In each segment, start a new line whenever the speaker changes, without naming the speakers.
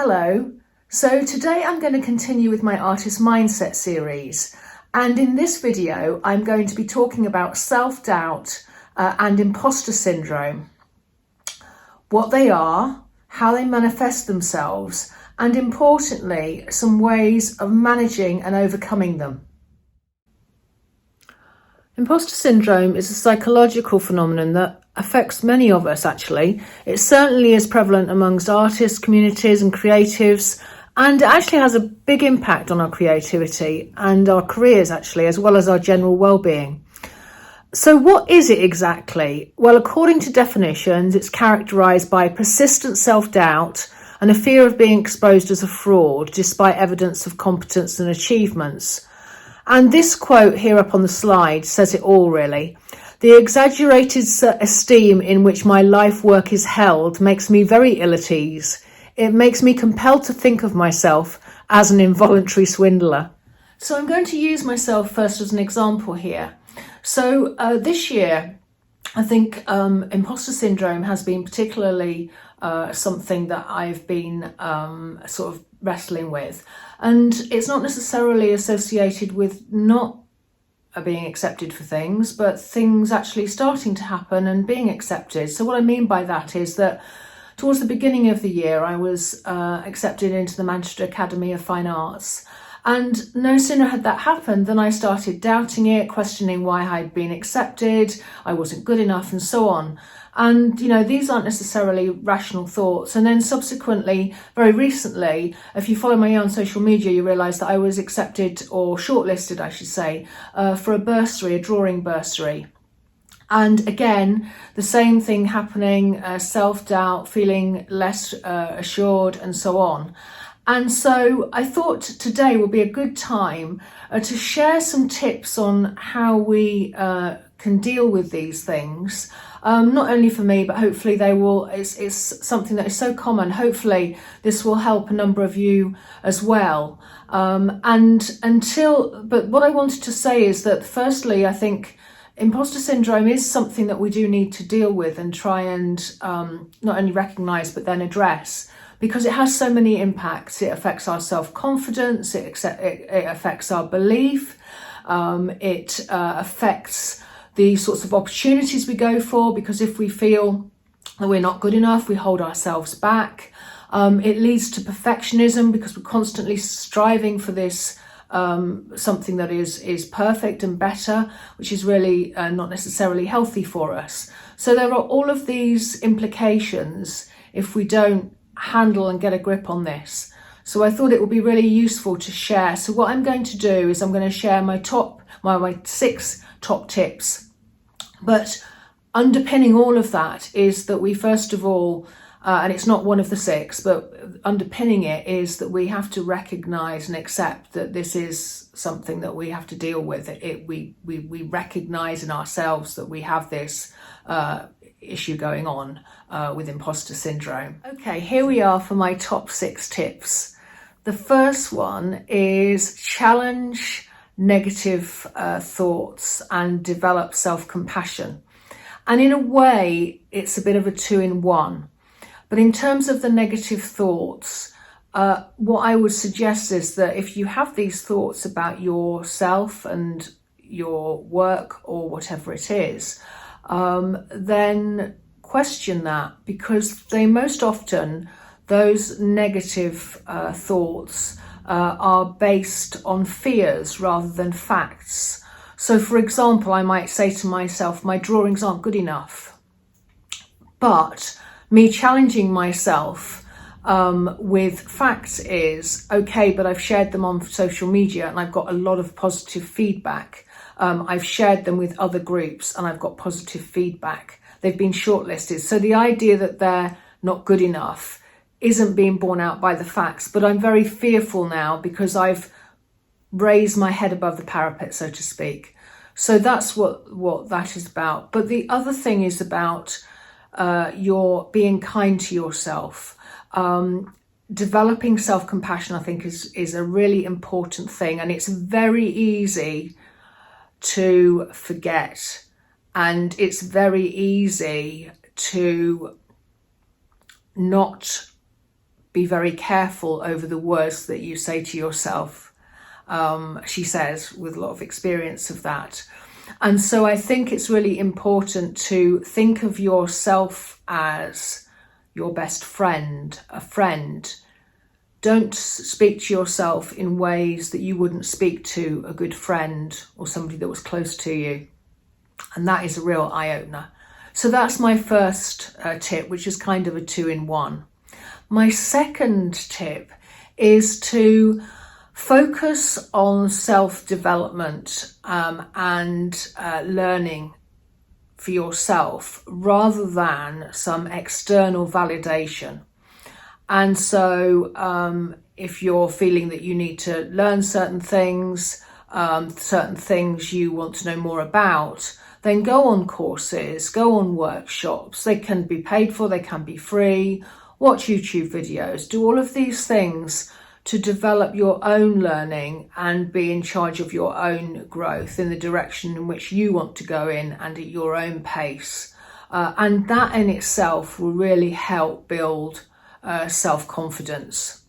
Hello. So today I'm going to continue with my artist mindset series, and in this video I'm going to be talking about self-doubt and imposter syndrome, what they are, how they manifest themselves, and importantly some ways of managing and overcoming them. Imposter syndrome is a psychological phenomenon that affects many of us actually. It certainly is prevalent amongst artists, communities and creatives, and it actually has a big impact on our creativity and our careers actually, as well as our general well-being. So what is it exactly? Well, according to definitions, it's characterised by persistent self-doubt and a fear of being exposed as a fraud despite evidence of competence and achievements. And this quote here up on the slide says it all really. The exaggerated esteem in which my life work is held makes me very ill at ease. It makes me compelled to think of myself as an involuntary swindler. So I'm going to use myself first as an example here. So this year, I think imposter syndrome has been particularly something that I've been sort of wrestling with. And it's not necessarily associated with not being accepted for things, but things actually starting to happen and being accepted. So what I mean by that is that towards the beginning of the year, I was accepted into the Manchester Academy of Fine Arts. And no sooner had that happened than I started doubting it, questioning why I'd been accepted, I wasn't good enough and so on. And, you know, these aren't necessarily rational thoughts. And then subsequently, very recently, if you follow me on social media, you realise that I was accepted, or shortlisted, I should say, for a bursary, a drawing bursary. And again, the same thing happening, self-doubt, feeling less assured and so on. And so I thought today would be a good time to share some tips on how we can deal with these things. Not only for me, but hopefully they will, it's something that is so common. Hopefully this will help a number of you as well. But what I wanted to say is that firstly, I think imposter syndrome is something that we do need to deal with and try and not only recognise, but then address. Because it has so many impacts. It affects our self-confidence, it affects our belief, it affects the sorts of opportunities we go for, because if we feel that we're not good enough, we hold ourselves back. It leads to perfectionism because we're constantly striving for this something that is perfect and better, which is really not necessarily healthy for us. So there are all of these implications if we don't handle and get a grip on this. So I thought it would be really useful to share. So what I'm going to do is I'm going to share my 6 top tips. But underpinning all of that is that we first of all, and it's not one of the 6, but underpinning it is that we have to recognise and accept that this is something that we have to deal with. We recognise in ourselves that we have this issue going on with imposter syndrome. Okay, here we are for my top 6 tips. The first one is challenge negative thoughts and develop self-compassion. And in a way, it's a bit of a 2-in-1. But in terms of the negative thoughts, what I would suggest is that if you have these thoughts about yourself and your work or whatever it is, then question that, because they most often, those negative thoughts are based on fears rather than facts. So for example, I might say to myself, my drawings aren't good enough. But me challenging myself with facts is, okay, but I've shared them on social media and I've got a lot of positive feedback. I've shared them with other groups and I've got positive feedback. They've been shortlisted. So the idea that they're not good enough isn't being borne out by the facts, but I'm very fearful now because I've raised my head above the parapet, so to speak. So that's what that is about. But the other thing is about your being kind to yourself. Developing self-compassion, I think, is a really important thing, and it's very easy to forget, and it's very easy to not be very careful over the words that you say to yourself, she says, with a lot of experience of that. And so I think it's really important to think of yourself as your best friend, a friend. Don't speak to yourself in ways that you wouldn't speak to a good friend or somebody that was close to you. And that is a real eye-opener. So that's my first tip, which is kind of a 2-in-1. My second tip is to focus on self-development and learning for yourself rather than some external validation. And so if you're feeling that you need to learn certain things you want to know more about, then go on courses, go on workshops. They can be paid for, they can be free. Watch YouTube videos, do all of these things to develop your own learning and be in charge of your own growth in the direction in which you want to go in and at your own pace. And that in itself will really help build self-confidence.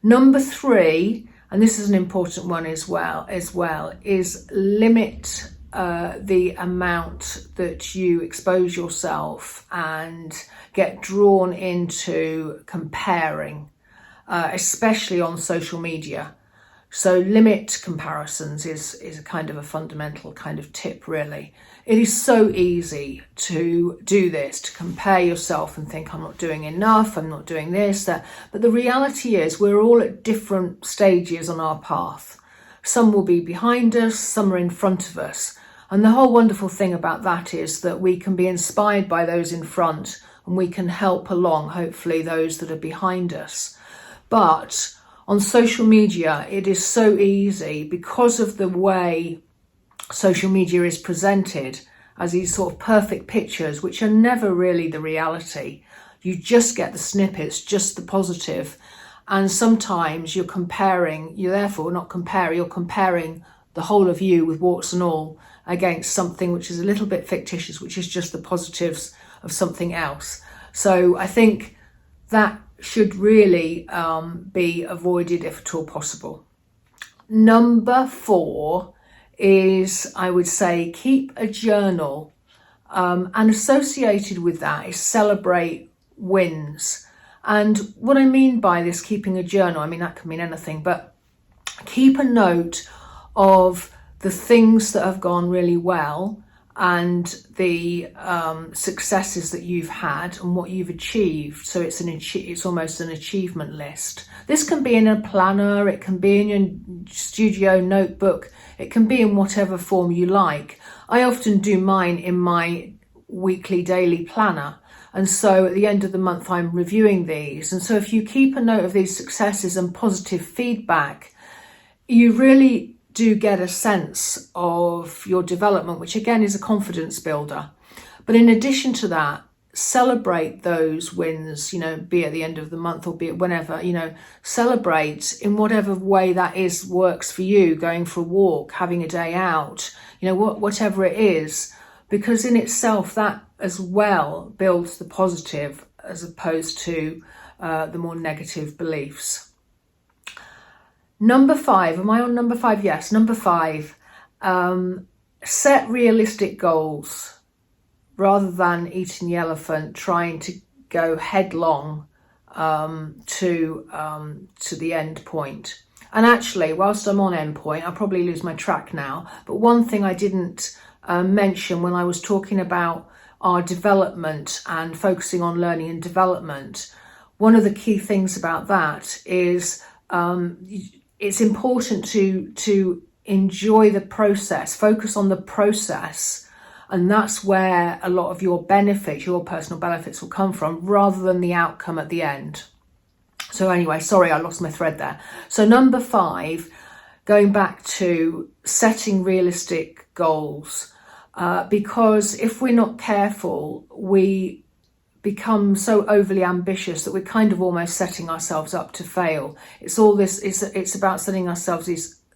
Number 3, and this is an important one as well, is limit the amount that you expose yourself and get drawn into comparing, especially on social media. So limit comparisons is a kind of a fundamental kind of tip, really. It is so easy to do this, to compare yourself and think, I'm not doing enough, I'm not doing this, that. But the reality is we're all at different stages on our path. Some will be behind us, some are in front of us. And the whole wonderful thing about that is that we can be inspired by those in front and we can help along, hopefully, those that are behind us. But on social media, it is so easy because of the way social media is presented as these sort of perfect pictures, which are never really the reality. You just get the snippets, just the positive. And sometimes you're comparing the whole of you with warts and all against something which is a little bit fictitious, which is just the positives of something else. So I think that should really be avoided if at all possible. Number 4 is, I would say, keep a journal. And associated with that is celebrate wins. And what I mean by this, keeping a journal, I mean, that can mean anything, but keep a note of the things that have gone really well and the successes that you've had and what you've achieved. So it's almost an achievement list. This can be in a planner, it can be in your studio notebook, it can be in whatever form you like. I often do mine in my weekly daily planner. And so at the end of the month, I'm reviewing these. And so if you keep a note of these successes and positive feedback, you really do get a sense of your development, which again is a confidence builder. But in addition to that, celebrate those wins, be at the end of the month or be it whenever, celebrate in whatever way that is, works for you, going for a walk, having a day out, whatever it is, because in itself that as well builds the positive as opposed to the more negative beliefs. Number 5, am I on number 5? Yes, number 5, set realistic goals rather than eating the elephant, trying to go headlong to the end point. And actually, whilst I'm on end point, I'll probably lose my track now, but one thing I didn't mention when I was talking about our development and focusing on learning and development, one of the key things about that is it's important to enjoy the process, focus on the process, and that's where a lot of your benefits, your personal benefits, will come from rather than the outcome at the end. So anyway, sorry, I lost my thread there. So number 5, going back to setting realistic goals, because if we're not careful, we become so overly ambitious that we're kind of almost setting ourselves up to fail. It's about setting ourselves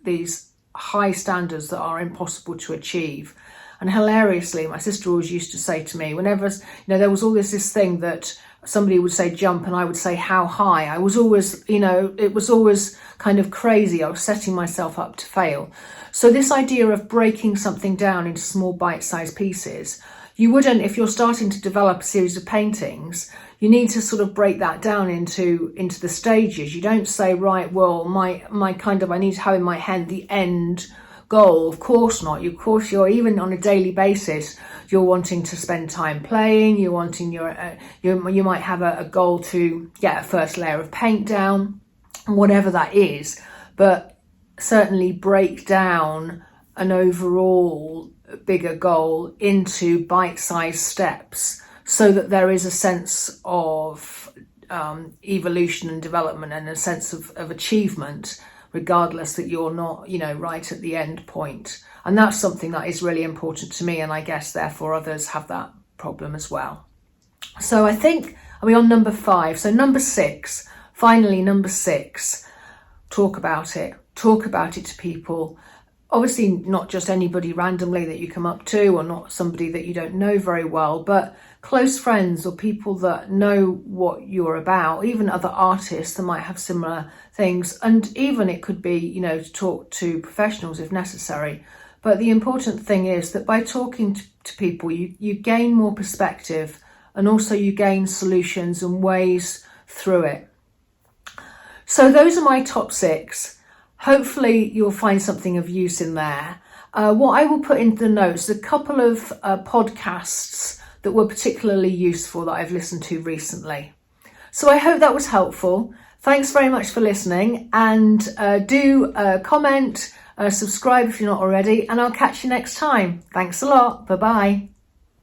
these high standards that are impossible to achieve. And hilariously, my sister always used to say to me, whenever there was always this thing that somebody would say jump and I would say how high. I was always, it was always kind of crazy. I was setting myself up to fail. So this idea of breaking something down into small bite-sized pieces, you wouldn't, if you're starting to develop a series of paintings, you need to sort of break that down into the stages. You don't say, right, well, I need to have in my head the end goal. Of course not. Of course, you're even on a daily basis, you're wanting to spend time playing. You're wanting you might have a goal to get a first layer of paint down, whatever that is. But certainly break down an overall bigger goal into bite-sized steps, so that there is a sense of evolution and development and a sense of achievement, regardless that you're not, right at the end point. And that's something that is really important to me, and I guess therefore others have that problem as well. So I think, are we on number 5? So number 6, finally number 6, talk about it to people. Obviously not just anybody randomly that you come up to, or not somebody that you don't know very well, but close friends or people that know what you're about, even other artists that might have similar things. And even it could be, to talk to professionals if necessary. But the important thing is that by talking to people, you gain more perspective, and also you gain solutions and ways through it. So those are my top 6. Hopefully you'll find something of use in there. What I will put into the notes, a couple of podcasts that were particularly useful that I've listened to recently. So I hope that was helpful. Thanks very much for listening, and do comment, subscribe if you're not already, and I'll catch you next time. Thanks a lot. Bye-bye.